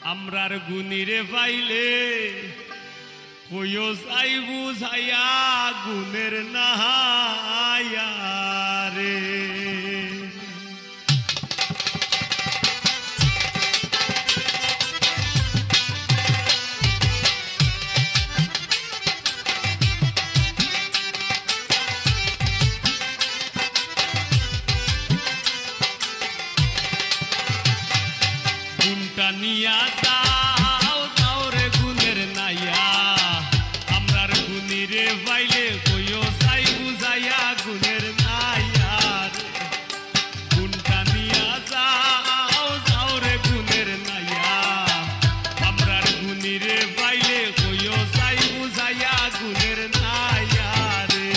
আমরার গুণীরে পাইলে কইও চাই বুঝাইয়া গুণের নাহায়া রে গুণটা নিয়া যাও যাও রে গুণের নাইয়া আমরার গুণীরে পাইলে কইও চাই বুঝাইয়া গুণের নাইয়া রে গুণটা নিয়া যাও যাও রে গুণের নাইয়া আমরার গুণীরে পাইলে কইও চাই বুঝাইয়া গুণের নাইয়া রে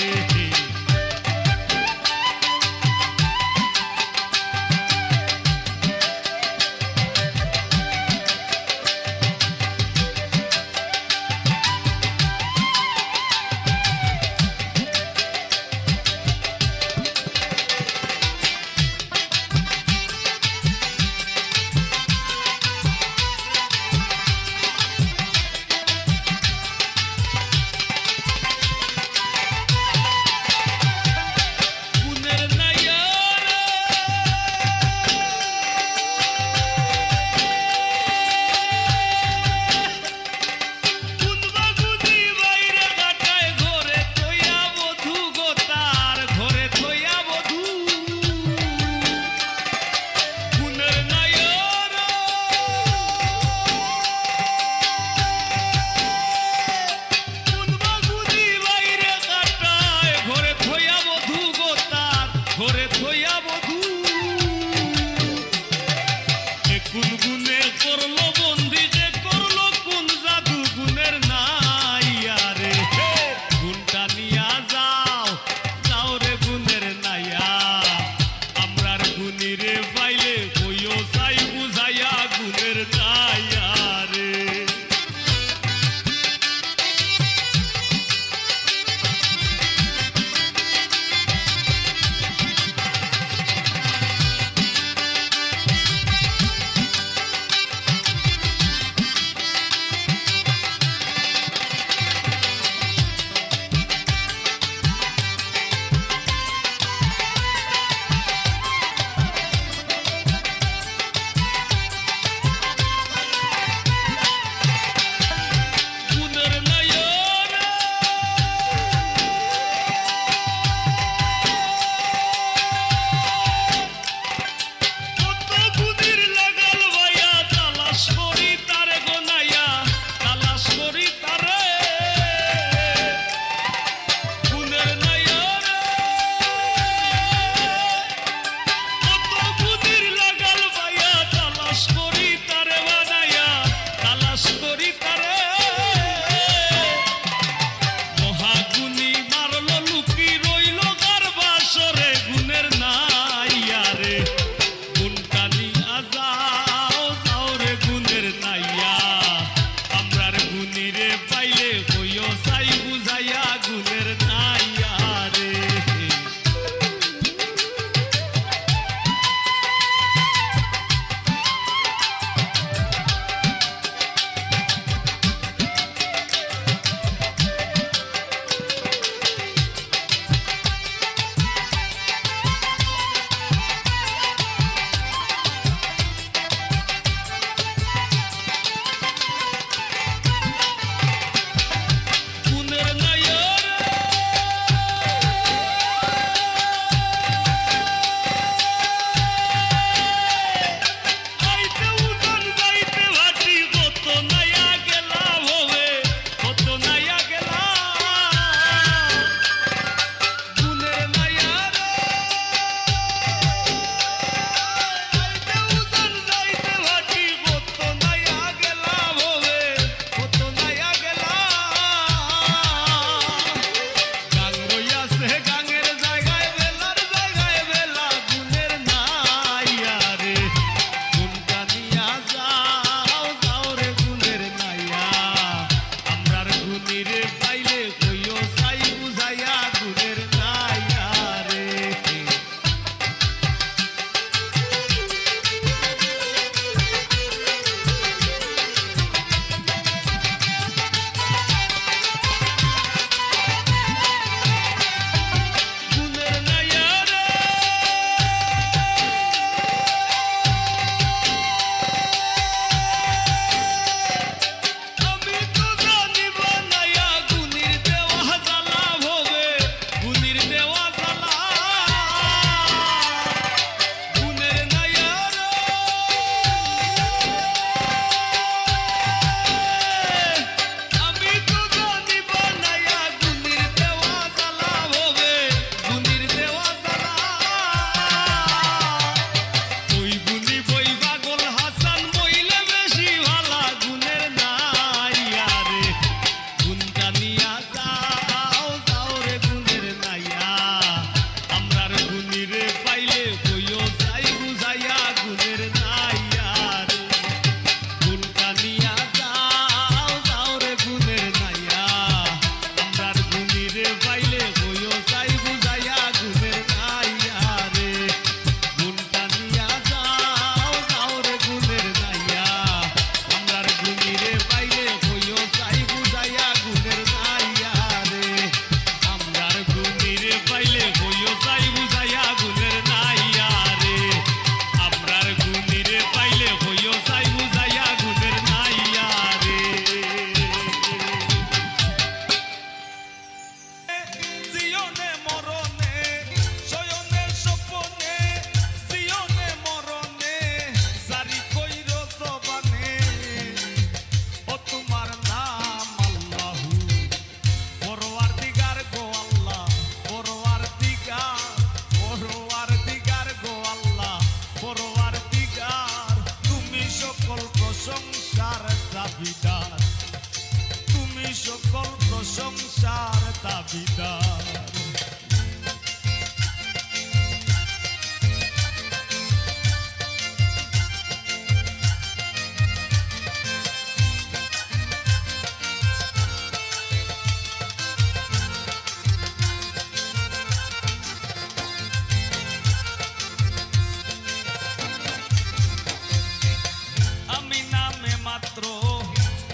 কোন গুণে করলো বন্দি যে করলো কোন জাদু গুণের নাইয়া রে গুণটা নিয়া যাও যাও রে গুণের নাইয়া আমরার গুণীরে পাইলে কইও চাই বুঝাইয়া গুণের নাইয়া রে দাবিদার, তুমি সকল প্রশংসার দাবিদার।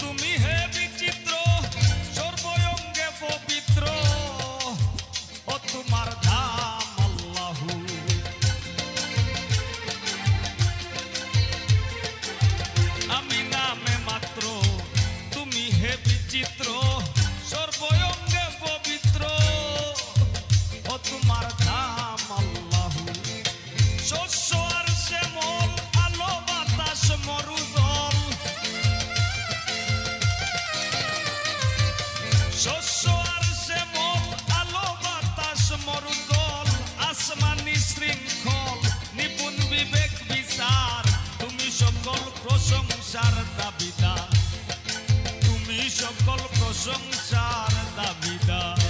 তুমি হে বিচিত্র সর্বঙ্গে পবিত্র, ও তোমার ধাম আল্লাহু। আমি নামে মাত্র, তুমি হে বিচিত্র সর্বঙ্গে পবিত্র, ও তোমার ধাম আল্লাহু। শস্য আর শ্যামল, আলো বাতাস মরুজল, শস্য আর শ্যামল, আলো বাতাস মরুজল, আসমানি শৃঙ্খল, নিপুণ বিবেক বিচার, তুমি সকল প্রশংসার দাবিদার, তুমি সকল প্রশংসার দাবিদার।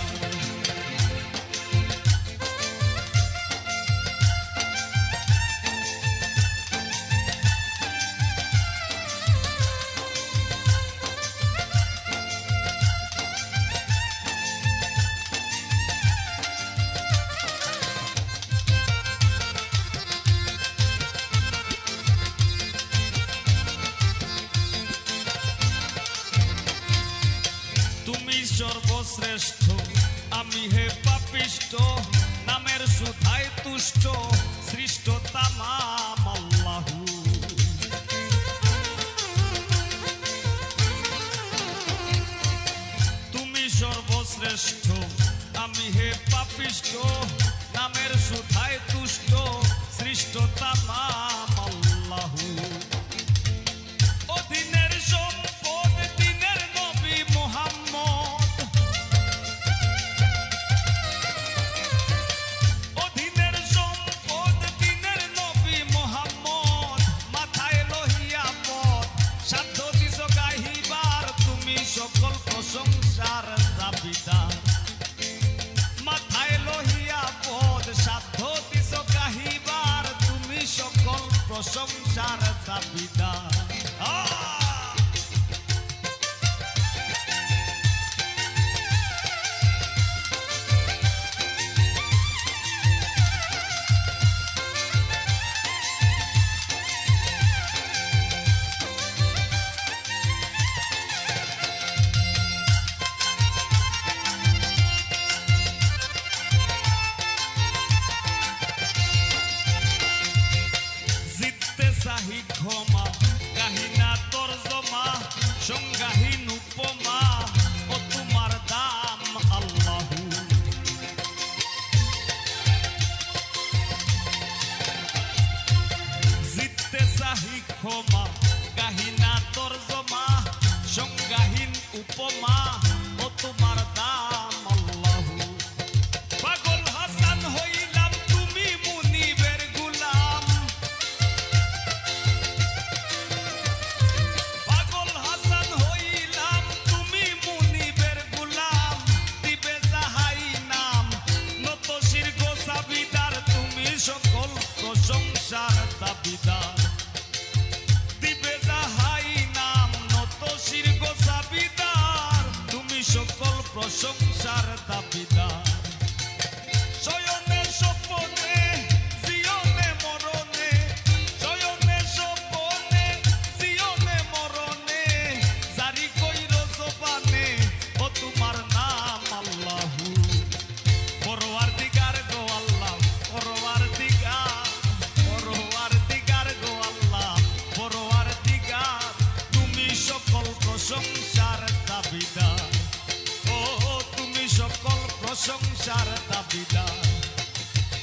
তুমি সর্বশ্রেষ্ঠ, আমি হে পাপিষ্ঠ, নামের সুধায় তুষ্ট, সৃষ্ট তামাম আল্লাহু। তুমি সর্বশ্রেষ্ঠ, আমি হে পাপিষ্ঠ, নামের সুধায় তুষ্ট, সৃষ্ট তামাম আল্লাহু। অধীনের সম্পদ, দিনের নবী মুহাম্মদ, অধীনের সম্পদ, দিনের নবী মুহাম্মদ, মাথায় লহিয়া পথ, সাধ্য দিছ গাহিবার, তুমি সকল প্রশংসার দাবিদার। মাথায় লহিয়া পথ, সাধ্য দিছ গাহিবার, তুমি সকল প্রশংসার দাবিদার। জিততে চাহি ক্ষমা, কাহিনা তর্জমা, সংজ্ঞাহীন উপমা, ও তোমার দাম আল্লাহু। জিততে চাহি ক্ষমা, কাহিনা তর্জমা, সংজ্ঞাহীন উপমা, ও তোমার দাম আল্লাহু। পাগল হাসান হইলাম, তুমি মুনিবের গুলাম, পাগল হাসান হইলাম, তুমি মুনিবের গুলাম, দিবে যাহাই নাম, নত শির গোসাবিদার, তুমি সকল প্রশংসার দাবিদার, দিবে যাহাই নাম, নত শির গোসাবিদার, তুমি সকল প্রশংসার দাবিদার। শয়নে স্বপনে, জিয়নে মরণে, শয়নে স্বপনে, জিয়নে মরণে, জারি কইর জবানে, ও তোমার নাম আল্লাহু। পরওয়ারদিগার গো আল্লাহ, পরওয়ারদিগার, পরওয়ারদিগার গো আল্লাহ, পরওয়ারদিগার, তুমি সকল প্রশংসার দাবিদার। ও তুমি সকল প্রশংসার দাবিদার,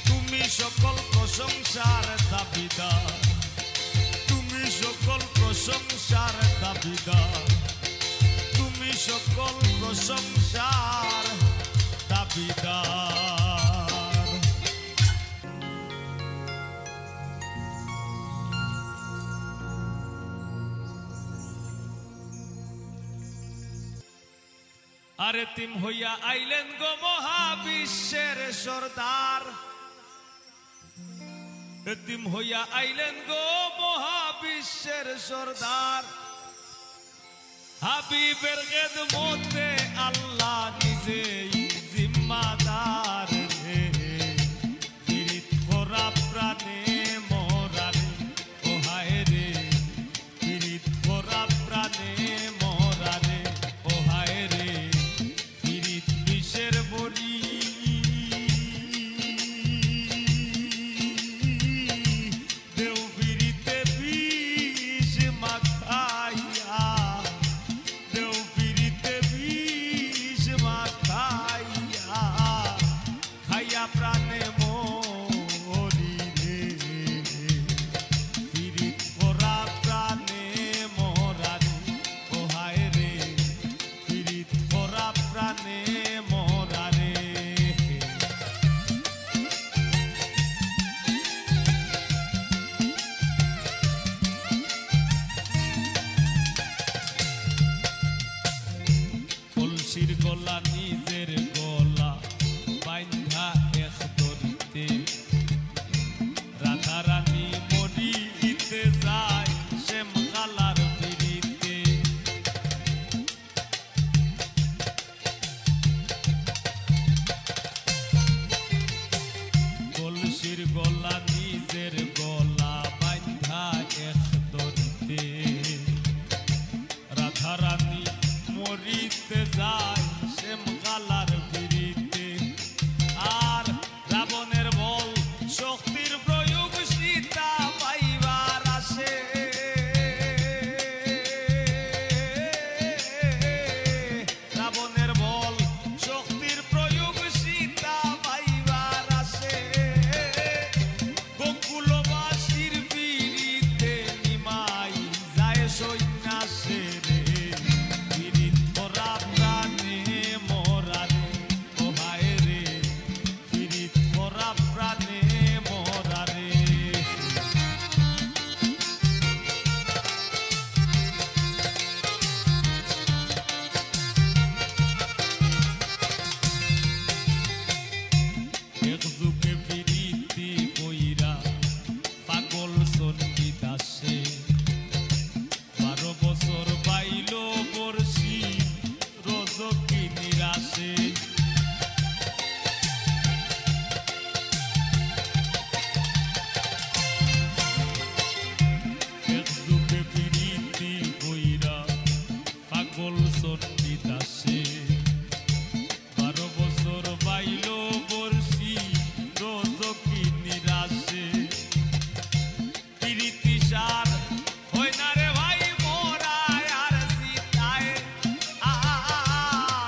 তুমি সকল প্রশংসার দাবিদার, তুমি সকল প্রশংসার দাবিদার, তুমি সকল প্রশংসার দাবিদার। আরে তিম হইয়া আইলেন গো মহাবিশ্বের সর্দার, তিম হইয়া আইলেন গো মহাবিশ্বের সর্দার। হাবিবের খেদমতে আল্লাহ নিজেই জিম্মাদার রে, পীড়িত করা প্রাণে মরারে ও হায় রে, পীড়িত করা প্রাণে মরারে ও হায় রে, পীড়িত বিষের বড়ি দেও পীড়িতে বিষ মাখাইয়া, দেও পীড়িতে বিষ মাখাইয়া, খাইয়া প্রাণে মরি রে, পীড়িত করা প্রাণে মরারে ও হায় রে, পীড়িত করা প্রাণে মরারে। কলসির গলা নিজের গলা বাইন্ধা এক দড়িতে, রাধা রানী মরিতে যায় শ্যাম কালার পিড়িতে। কলসির গলা নিজের গলা বাইন্ধা এক দড়িতে, রাধা রানী মরিতে যায় শ্যাম কালার পিড়িতে। আর রাবণের বল শক্তির প্রয়োগ সীতা পাইবার আসে, রাবণের বল শক্তির প্রয়োগ সীতা পাইবার আসে। গোকুলবাসীর পিড়িতে নিমাই যায় সন্ন্যাসে রে, পীড়িত করা প্রাণে মরারে ও হায় রে, পীড়িত করা প্রাণে মরারে। এক যুগে পীড়িতি কইরা পাগল চণ্ডীদাসে, 12 বছর বাইল বর্ষি রজকি নিরাশে। এক যুগে পীড়িতি কইরা পাগল চণ্ডীদাসে, 12 বছর বাইল বর্ষি রজকি নিরাশে। পীড়িতি সার হয় না রে ভাই মোরায় আর সীতায়,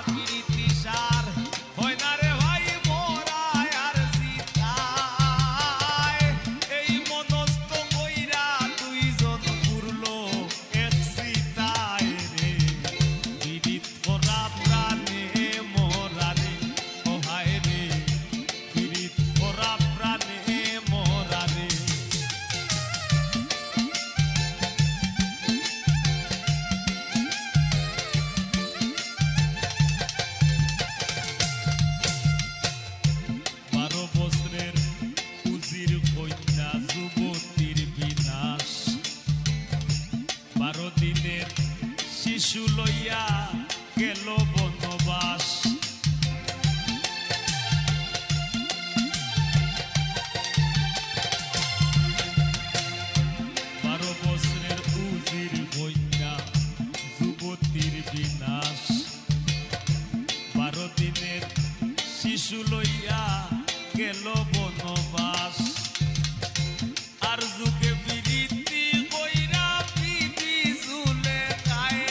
পীড়িতি সার হয় না রে ভাই মোরায় আর সীতায়। এই মনস্থ কইরা দুইজন ঘুরলো এক সীতায় রে, পীড়িত করা প্রাণে মরারে ও হায় রে, পীড়িত করা প্রাণে মরারে। বারো বছরের উজির কন্যা যুবতীর বিনাশ, 12 দিনের শিশু লইয়া গেল বনবাস। বারো বছরের উজির কন্যা যুবতীর বিনাশ, 12 দিনের শিশু লইয়া গেল বনবাস। আর যুগে পীড়িতি কইরা পিঠি ঝুলে খায়,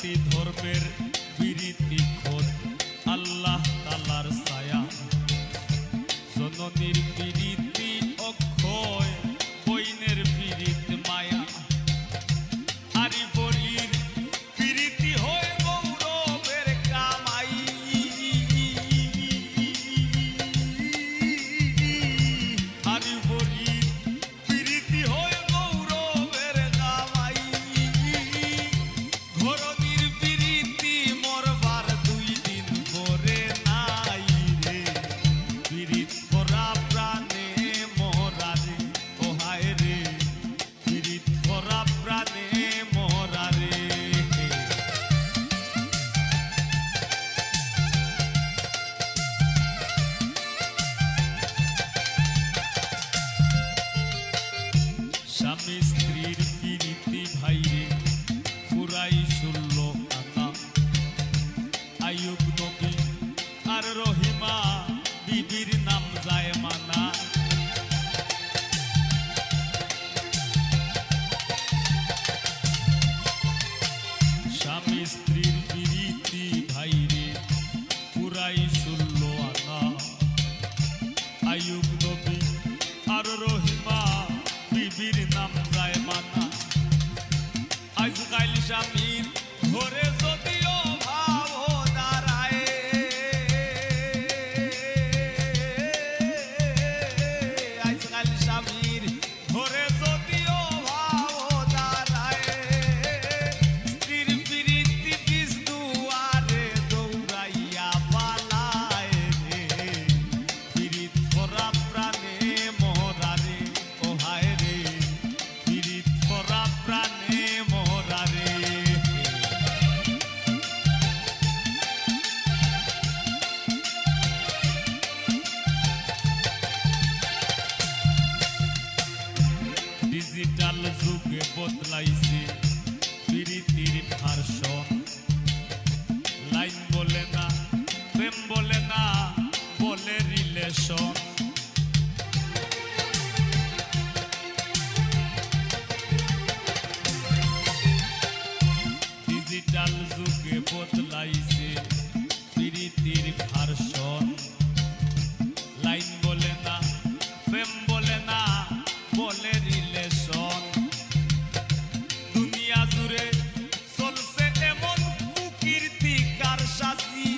জাতি ধর্মের বিরীতি খোদ আল্লাহ তালার ছায়া জননীর বিরীতি অক্ষয় বইনের বিরীত মায়া আরি বলির বিরীতি হয় গৌরবের কামাই আরি বলির বিরীতি হয় গৌরবের কামাই ঘরদির বিরীতি মরবার 2 দিন পরে নাই রে বিরীত ভরা প্রাণে মরা রে ও হায় রে বিরীত ভরা প্রাণে মরা রে স্বামী স্ত্রীর বিরীতি ভাইরে পুরাই 16 আনা আইয়ুব নবী আর রহিমা বিবির নাম যায় মানা স্বামী স্ত্রীর বিরীতি ভাইরে পুরাই 16 আনা আইয়ুব নবী আর রহিমা বিবির নাম যায় মানা আজকাল স্বামীর ঘরে যদিও ভাব দাঁড়ায় আজকাল স্বামীর ঘরে যদিও ভাব দাঁড়ায় স্ত্রীর বিরীতি পিছ দুয়ারে দৌড়াইয়া পালায় রে বিরীত ভরা প্রাণে মরা রে ও হায় রে বিরীত ভরা প্রাণে মরা রে ডিজিটাল যুগে বদলাইছে বিরীতির ভার্সন লাইন বলে না প্রেম বলে না বলে রিলেশন ডিজিটাল যুগে বদলাইছে বিরীতির ভার্সন লাইন বলে না প্রেম বলে না বলে রিলেশন দুনিয়া জুড়ে চলছে এমন কুকীর্তি কারসাজি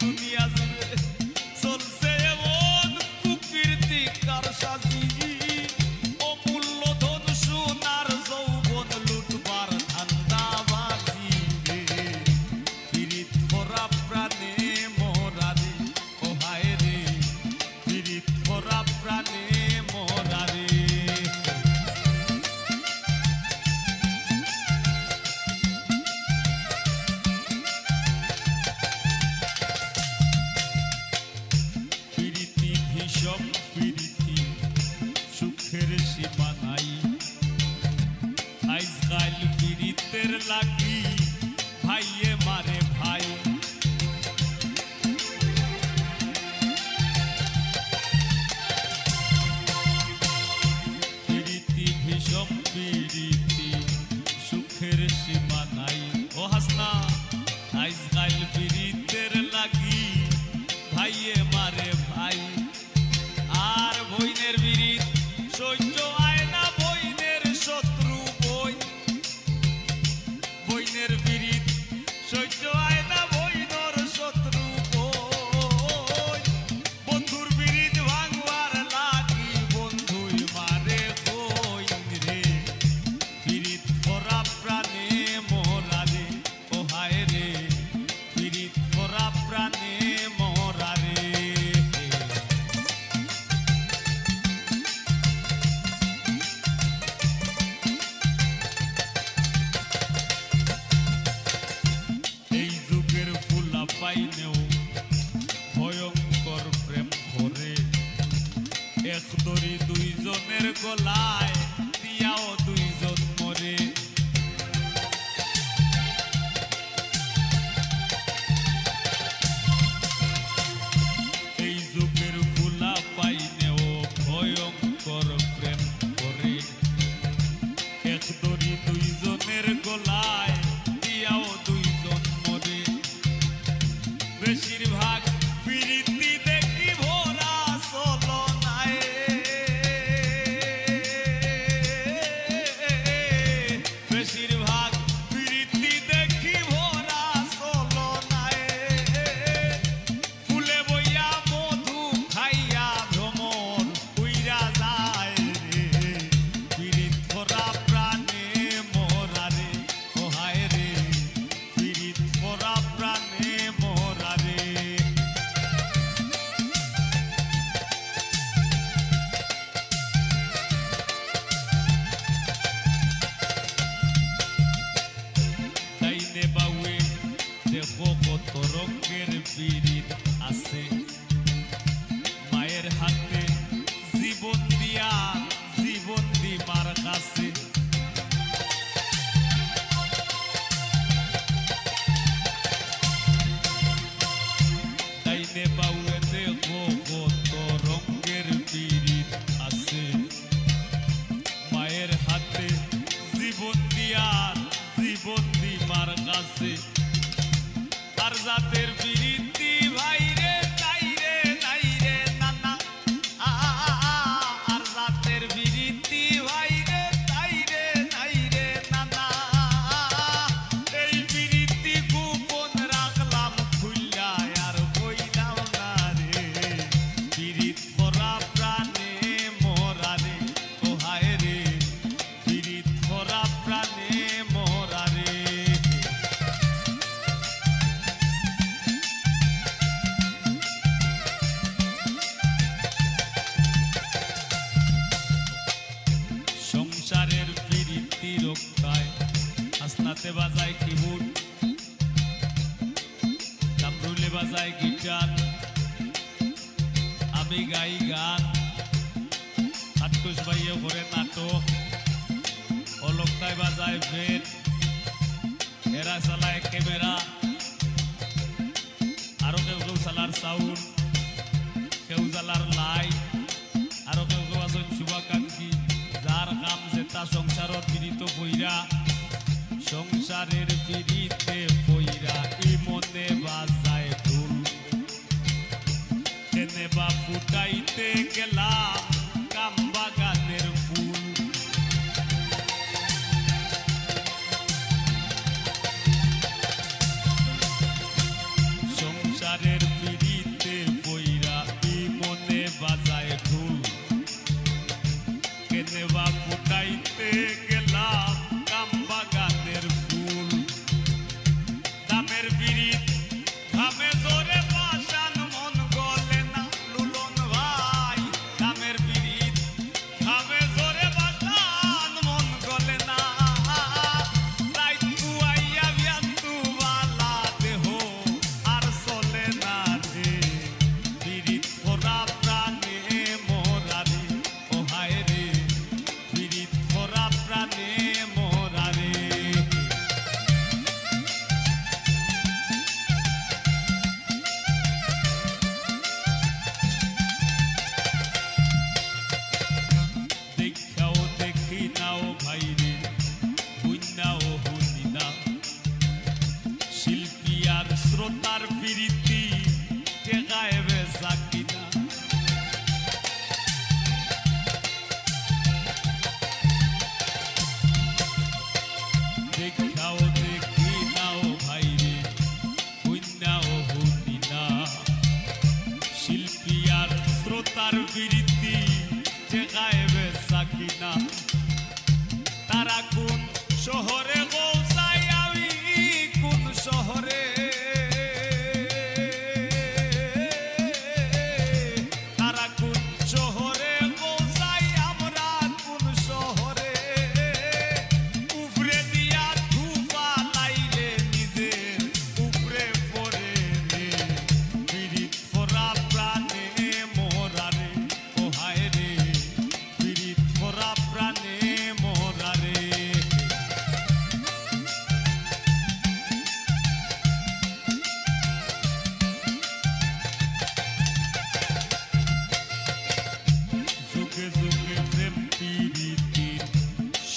দুনিয়া জুড়ে চলছে এমন কুকীর্তি কারসাজি অমূল্য ধন সোনার যৌবন লুটবার ধান্দাবাজি রে বিরীত ভরা প্রাণে মরা রে ও হায় রে বিরীত ভরা প্রাণে মরা রে বিরীতি ভীষণ বিরীতি সুখের সীমা নাই আজকাল বিরীতের লাগি ভাইয়ে মারে ভাই বিরীতি ভীষণ বিরীতি সুখের সীমা নাই ও হাসনা আজকাল বিরীতের লাগি ভাইয়ে মারে ভাই আর বইনের বিরীত সহ্য হয় না বইনের শত্রু বই বইনের বিরীত এক দড়ি দুইজনের গলায় দিয়াও দুইজন মরে বেশিরভাগ প্রীতি দেখি ভরা চলো নাই বেশিরভাগ প্রীতি দেখি ভরা চলো নাই ফুলে বইয়া মধু খাইয়া ভ্রমণ উইরা যায় রে প্রীত ভরা প্রাণে মোরা রে ওহায় রে প্রীত ভরা প্রাণে মোরা রে ডাইনে বাউে দেখো কত রঙের প্রীত আছে মায়ের হাতে জীবন দিয়া জীবন দি মার কাছে ডাইনে বাউে দেখো কত রঙের প্রীত আছে মায়ের হাতে জীবন দিয়া জীবন দি মার কাছে আর জাতের প্রীতি ভাই রে তাই রে নাই রে নানা আর জাতের প্রীতি ভাই রে তাই রে নাই রে নানা এই প্রীতি গোপন রাখলাম খুইলা আর কইলাম না রে প্রীত ভরা প্রাণে মোরা রে ওহায় রে প্রীত ভরা প্রাণে মোরা রে সংসারের প্রীতি রক্ষায় হাসনাতে বাজায় কিবোর্ড কামরুলে বাজায় গিটার আমি গাই গান আটকুশ ভাইয়ে করে নাটক অলকটায় বাজায় বেদ এরা চালায় ক্যামেরা আরো কেউ কেউ চালার সাউন্ড কেউ জ্বালার লাইট আরো কেউ কেউ আছেন শুভাকাঙ্ক্ষী যার কাম যেটা সংসারত পীড়িত পইরা সংসারের পীড়িতে পইরা ইমনে বাজায় ঢোল কেনে বা ফুটাইতে গেলাম কাম বাগানের ফুল সংসারের পীড়িতে পইরা ইমনে বাজায় ঢোল কেনে বা ফুটাইতে গেলাম কাম বাগানের ফুল দামের পীড়িত ঘামে জোরে পাশান মন গলে না লুলন ভাই দামের পীড়িত ঘামে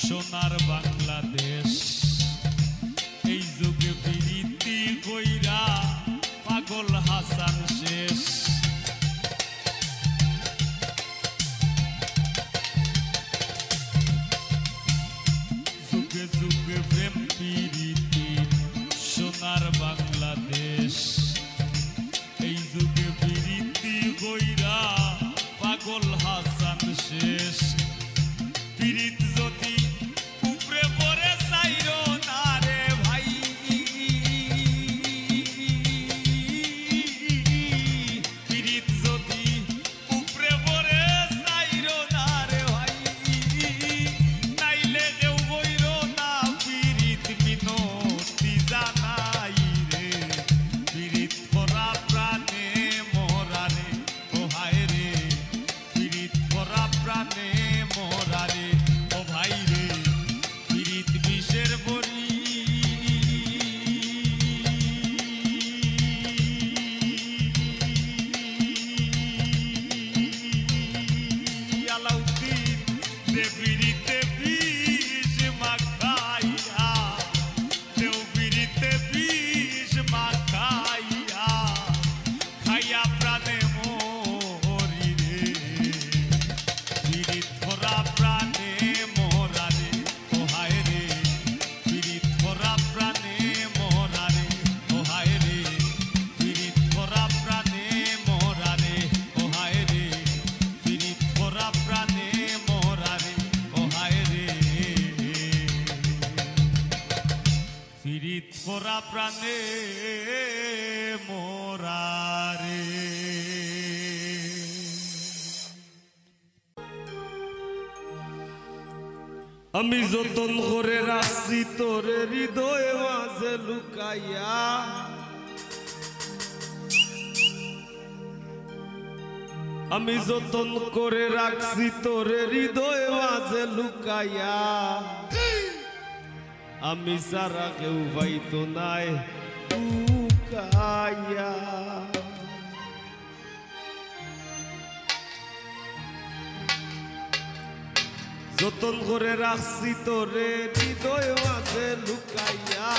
সোনার বাংলাদেশ এই যুগে প্রীতি কইরা পাগল হাসান শেষ যুগে যুগে প্রেম প্রীতি সোনার বাংলাদেশ এই যুগে প্রীতি কইরা পাগল হাসান শেষ প্রীত যদি উপরে পড়ে চাইরো না রে ভাই প্রীত যদি উপরে পড়ে চাইরো না রে ভাই নাইলে কেউ বইরো না প্রীত মিনতি জানাই রে প্রীত করা প্রাণে মোরা রে ও হায় রে প্রীত করা প্রাণে মোরা রে ও ভাই রে প্রীত বিষের বড়ি আলাউদ্দিন দে প্রীতে বিষ মাখাইয়া দেও প্রীতে বিষ মাখাইয়া খাইয়া প্রাণে মরি রে প্রীত করা প্রাণে মোরা রে ও হায় রে প্রীত করা প্রাণে মোরা রে ও হায় রে প্রীত করা প্রাণে মোরা রে ও হায় রে প্রীত করা প্রাণে মোরা রে ও হায় রে প্রীত করা প্রাণে মোরা রে আমি যতন করে রাখছি তোরে হৃদয়ে মাঝে লুকাইয়া আমি যতন করে রাখছি তোরে হৃদয়ে মাঝে লুকাইয়া আমি সারা কেউ পাইতো নাই লুকাইয়া যতন করে রাখছি তোরে হৃদয় মাঝে লুকাইয়া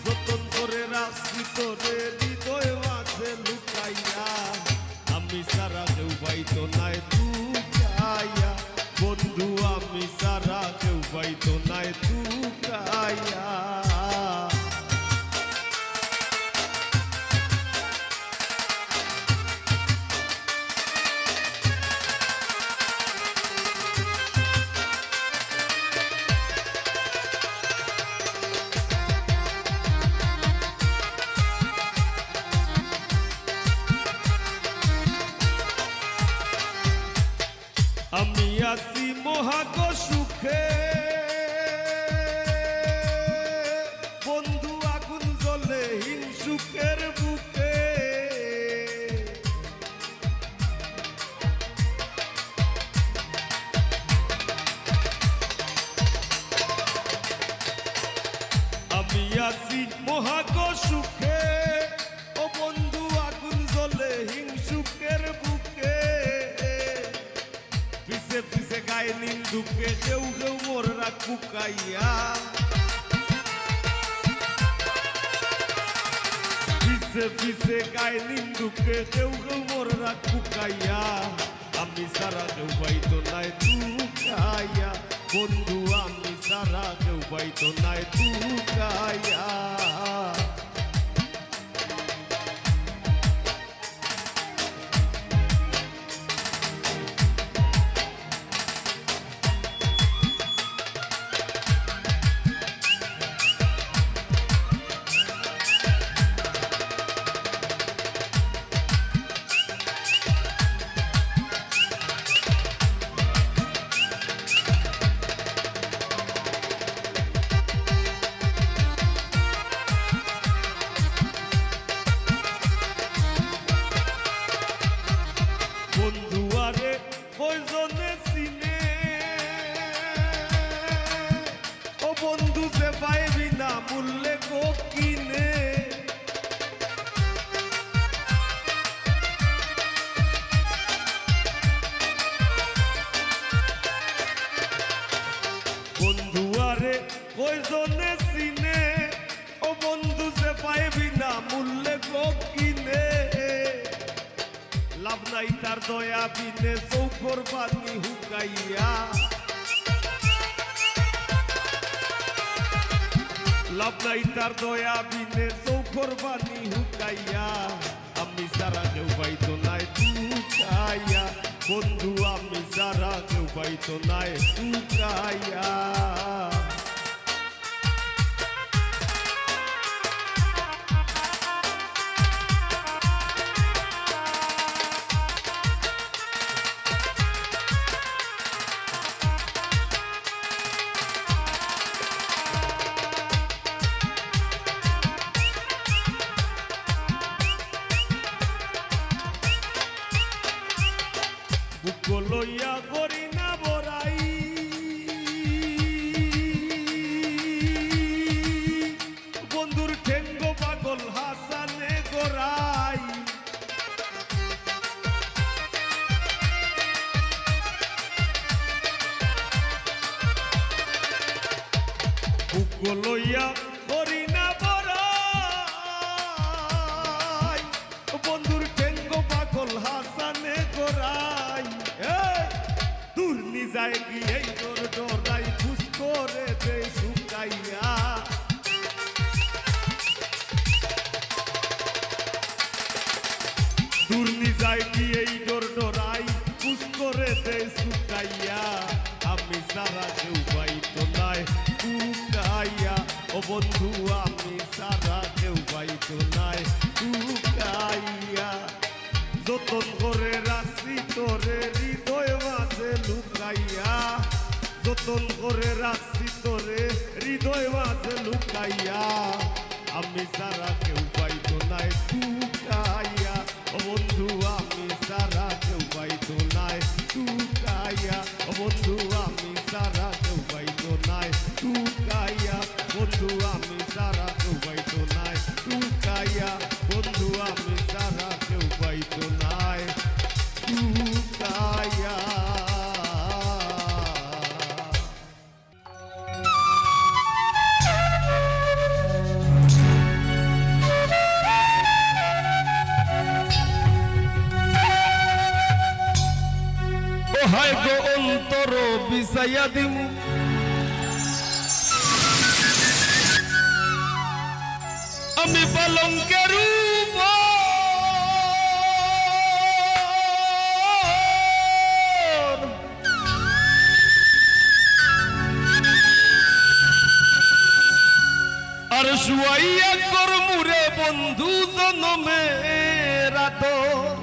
যতন করে রাখছি তোরে হৃদয় মাঝে লুকাইয়া আমি সারা কেউ পাইতো নাই লুকাইয়া বন্ধু আমি সারা কেউ পাইতো নাই লুকাইয়া আমি আছি মহাগ সুখে বন্ধু আগুন জ্বলে হিংসুকের বুকে আমি আছি মহাগ সুখে ও বন্ধু আগুন জ্বলে হিংসুকের বুকে পিছে পিছে গায়ে নিন্দুকে কেউ কেউ মোররা কুকাইয়া পিছে পিছে গায়ে নিন্দুকে কেউ কেউ মোররা কুকাইয়া আমি সারা কেউ পাইতো নাই লুকাইয়া বন্ধু আমি সারা কেউ পাইতো নাই লুকাইয়া বন্ধু আরে কয়জনে চিনে ও বন্ধু যে পাইবি না মূল্যে গো কিনে লাভ নাই তার দয়া বিনে চৌকর পানি হুকাইয়া লাভ নাই তার দয়া বিনে চৌকর পানি হুকাইয়া আমি সারা কেউ পাইতো নাই হুকাইয়া বন্ধু আমি সারা কেউ পাইতো নাই হুকাইয়া বুকো লইয়া করি না বড়াই বন্ধুর ঠেঙ্গ পাগল হাসানে গোরাই বুকো লইয়া করি না বড়াই বন্ধুর ঠেঙ্গ পাগল হাসানে গোরাই দূর নি যায় কি এই তোর ডরাই খুশ করে দে শুকাইয়া দূর নি যায় কি এই তোর ডরাই খুশ করে দে শুকাইয়া আমি সারা কেউ পাইতো নাই শুকাইয়া ও বন্ধু আমি সারা কেউ পাইতো নাই শুকাইয়া যতন করে রাখছি তোরে হৃদয় মাঝে লুকাইয়া যতন করে রাখছি তোরে হৃদয় মাঝে লুকাইয়া আমি সারা কেউ পাইতো নাই শুকাইয়া ও বন্ধু আমি সারা কেউ পাইতো নাই শুকাইয়া ও বন্ধু আমি সারা কেউ পাইতো নাই শুকাইয়া বন্ধু আমি সারা কেউ পাইতো নাই শুকাইয়া বন্ধু আমি সারা কেউ পাইতো নাই শুকাইয়া হায় গো অন্তর বিছাইয়া দিমু আমি পালঙ্কের আর শুয়াইয়া করমুরে বন্ধু জনমের আদর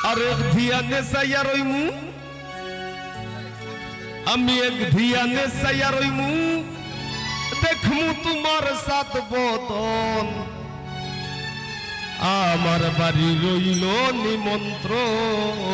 আর এক ধিয়ানে চাইয়া রইমু আমি এক ধিয়ানে চাইয়া রইমু দেখমু তোমার সাত বদন আমার বাড়ি রইল নিমন্ত্রণ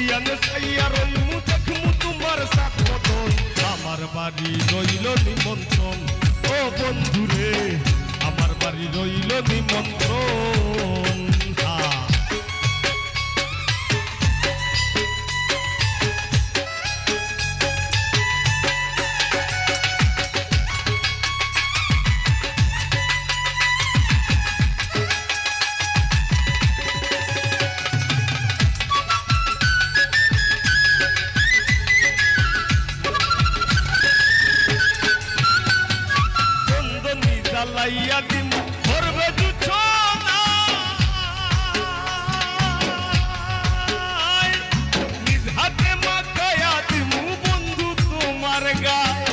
ইয়ানে সাইয়া রইমু দেখমু তোমার সাত মতন আমার বাড়ি রইল নিমন্ত্রণ ও বন্ধুরে আমার বাড়ি রইল নিমন্ত্রণ লাইয়া দিম করবে জুছনা নিজ হাতে মাখায়া দিম বন্ধু তোমার গায়ে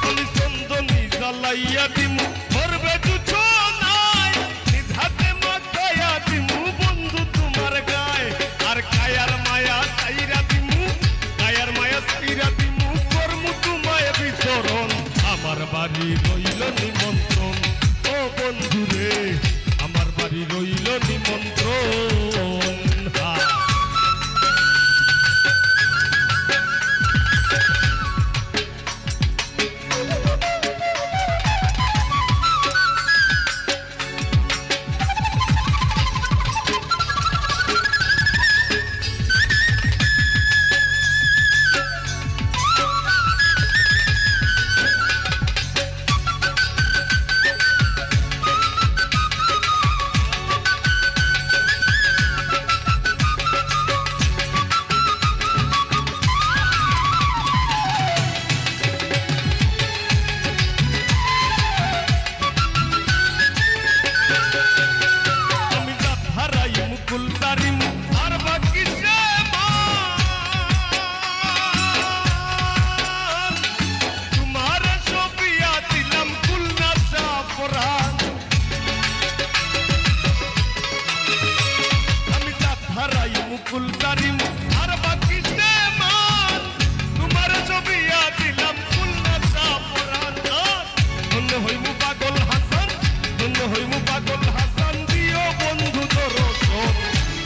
আমি চন্দনী জ্বালাইয়া দিম করবে জুছনা নিজ হাতে মাখায়া দিম বন্ধু তোমার গায়ে আর কায়ার মায়া সাইরা দিম কায়ার মায়া সাইরা দিম আমার বাড়ি রইল নিমন্ত্রণ ও বন্ধুরে আমার বাড়ি রইল নিমন্ত্রণ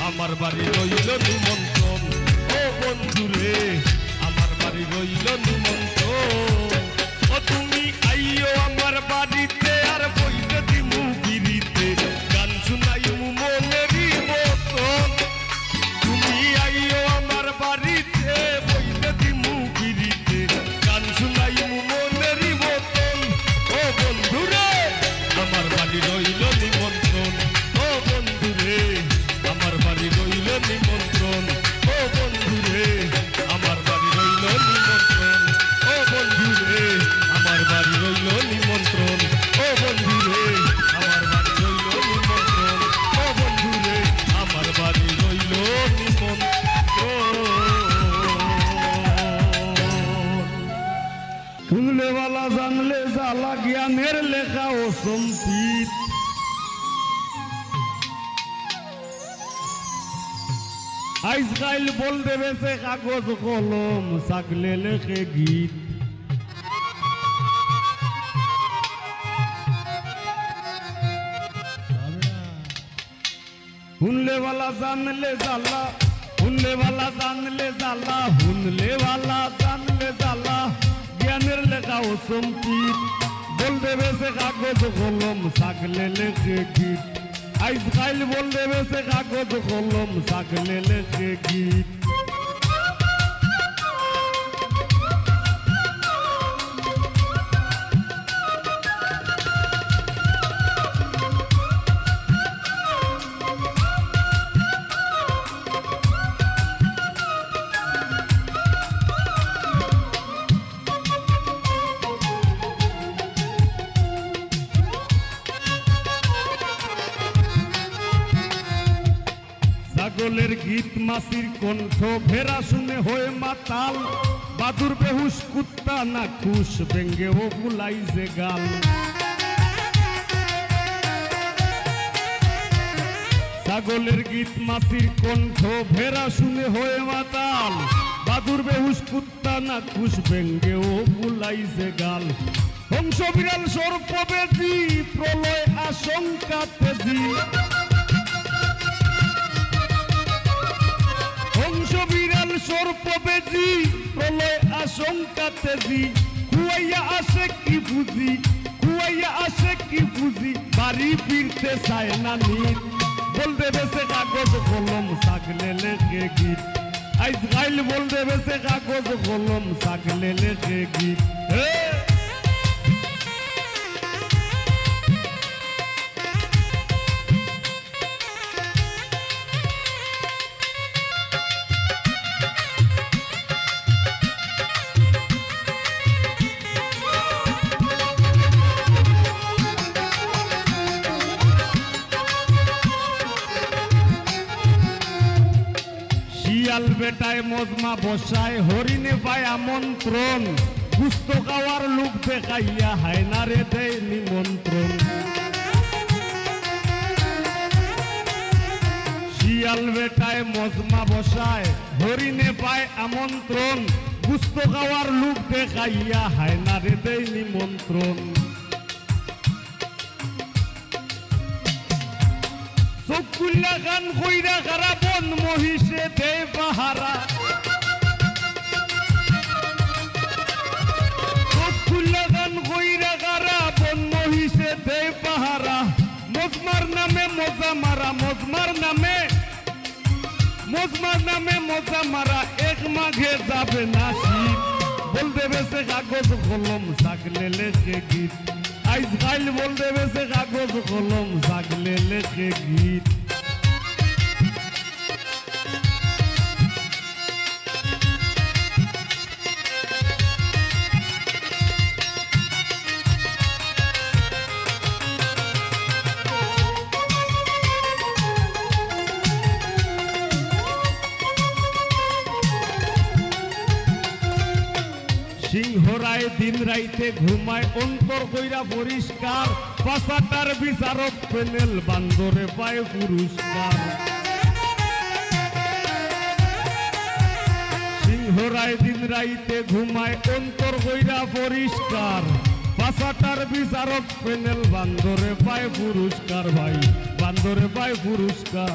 আমার বাড়ি রইল নিমন্ত্রণ ও বন্ধুরে আমার বাড়ি রইল নিমন্ত্রণ ও তুমি আইও আমার বাড়িতে আর বইতে দিমু বিড়িতে গান শুনাইমু মনেরই মতন তুমি আইও আমার বাড়িতে বইতে দিমু বিড়িতে গান শুনাইমু মনেরই মতন ও বন্ধুরে আমার বাড়ি রইল নিমন্ত্রণ ও বন্ধুরে আমার বাড়ি রইল নিমন্ত্রণ ও বন্ধুরে আমার বাড়ি রইল নিমন্ত্রণ ও বন্ধুরে আমার বাড়ি রইল নিমন্ত্রণ ও বন্ধুরে আমার বাড়ি রইল নিমন্ত্রণ ও বন্ধুরে আমার বাড়ি রইল নিমন্ত্রণ শুনলে वाला জানলে জ্বালা জ্ঞানের লেখা ও সম্পিত আজকাল বল দেবে সে কাগজ কলম সাকলে লেখে গীত हुनले वाला जान ले जाला हुनले वाला जान ले जाला हुनले वाला जान ले जाला ज्ञानेर লেখা ও সম্পিত বল দেবে সে কাগজ কলম সাকলে লেখে গীত আজকাল বল দেবে সে কাগজ কলম সাকলে লেখে গীত ছাগলের গীত মাসির কণ্ঠ ভেড়া শুনে হয়ে মাতাল বাদুর বেহুশ কুত্তা না খুশ ভেঙ্গে ও বুলাইছে গাল ছাগলের গীত মাসির কণ্ঠ ভেড়া শুনে হয়ে মাতাল বাদুর বেহুশ কুত্তা না খুশ ভেঙ্গে ও বুলাইছে গাল হংস বিড়াল সর্প বেজি প্রলয় আশঙ্কা তেজি বেজি প্রলয় আশঙ্কা তেজি কুয়াইয়া আসে কি বুঝি কুয়াইয়া আসে কি বুঝি বাড়ি ফিরতে চায় না নিত বল দেবে সে কাগজ কলম সাগলে লেখে গীত আইজ গাইল বল দেবে সে কাগজ কলম সাগলে লেখে গীত শিয়াল বেটায় মজমা বসায় হরিণে পায় আমন্ত্রণ গুস্ত খাওয়ার লোক দেখাইয়া হায়নারে দেয় নিমন্ত্রণ শিয়াল বেটায় মজমা বসায় হরিণে পায় আমন্ত্রণ গুস্ত খাওয়ার লোক দেখাইয়া হায়নারে দেয় নিমন্ত্রণ চকুল্লা গান কইরা খারা বন মহিষে দে পাহারা চকুল্লা গান কইরা খারা বন মহিষে দে পাহারা মজমার নামে মজা মারা মজমার নামে মজা মারা এক মাঘে যাবে না শীত বল দেবে সে কাগজ কলম সাগলে লেখে গীত আইজ গাইল বল দেবে সে কাগজ কলম সাগলে লেখে গীত সিংহরায় দিন রাইতে ঘুমায় অন্তর কইরা পরিষ্কার পাশাটার বিচারক প্যানেল বান্দরে পায় পুরস্কার সিংহরায় দিন রাইতে ঘুমায় অন্তর কইরা পরিষ্কার পাশাটার বিচারক প্যানেল বান্দরে পায় পুরস্কার ভাই বান্দরে পায় পুরস্কার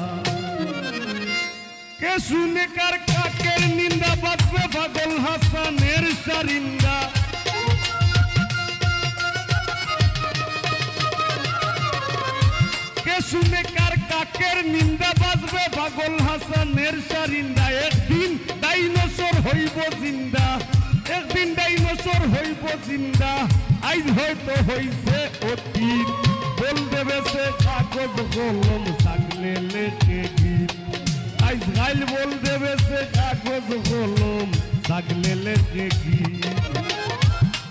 কে শুনে কার কাকের নিন্দা বাঁচবে পাগল হাসানের সারিন্দা কে শুনে কার কাকের নিন্দা বাঁচবে পাগল হাসানের সারিন্দা একদিন ডাইনোসর হইব জিন্দা একদিন ডাইনোসর হইব জিন্দা আইজ হয়তো হইছে অতীত বল দেবে সে কাগজ কলম সাগলে লেখে গীত আইজ গাইল বল দেবে সে কাগজ কলম সাগলে লেখে গীত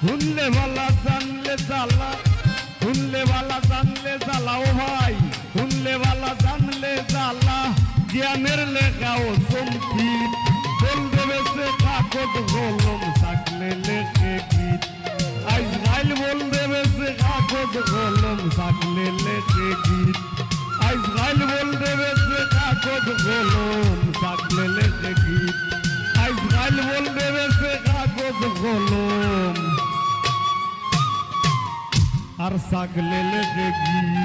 শুনলে ভালা জানলে জ্বালা শুনলে ভালা জানলে জ্বালা ও ভাই শুনলে ভালা জানলে জ্বালা জ্ঞানের লেখাও সংকীত বল দেবে সে কাগজ কলম সাগলে লেখে গীত আইজ গাইল বল দেবে সে কাগজ কলম সাগলে লেখে গীত আইজ গাইল বল দেবে সে কাগজ কলম সাগলে লেখে গীত আইজ গাইল বল দেবে সে কাগজ কলম আর সাগলে লেখে গীত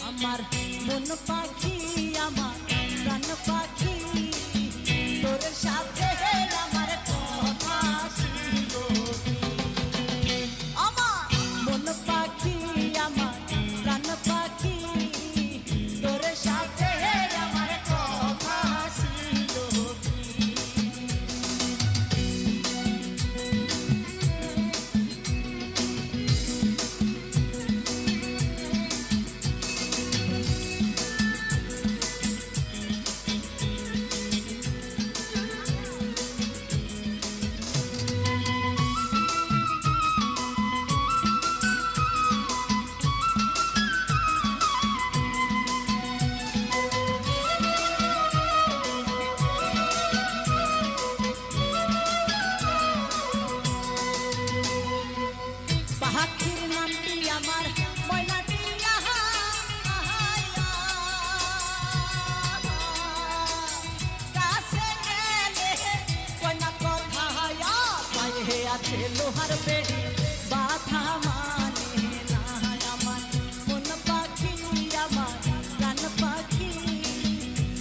আমার মন পাখি আমার প্রাণ পাখি তোর সাথে আমার কথা ছিল আমার মন পাখি আমার প্রাণ পাখি তোর সাথে আমার কথা ছিল লোহার বেড়ি বাধা মানে না আমার মন পাখি আমার প্রাণ পাখি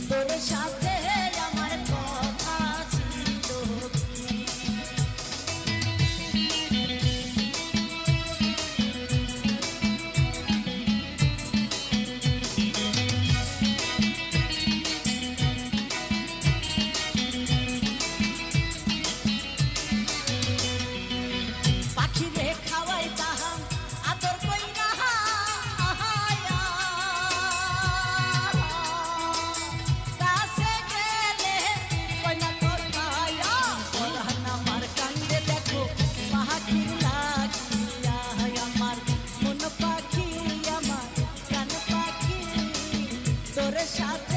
তোর সাথে আমার কথা ছিল কি পাখিরে খাওয়াইতাম আদর কইরা কাছে গেলে কইনা তোর ভাইয়া পরান আমার কান্দে দেখো পাখির লাগিয়া আমার মন পাখি আমার কান পাখি তোর সাথে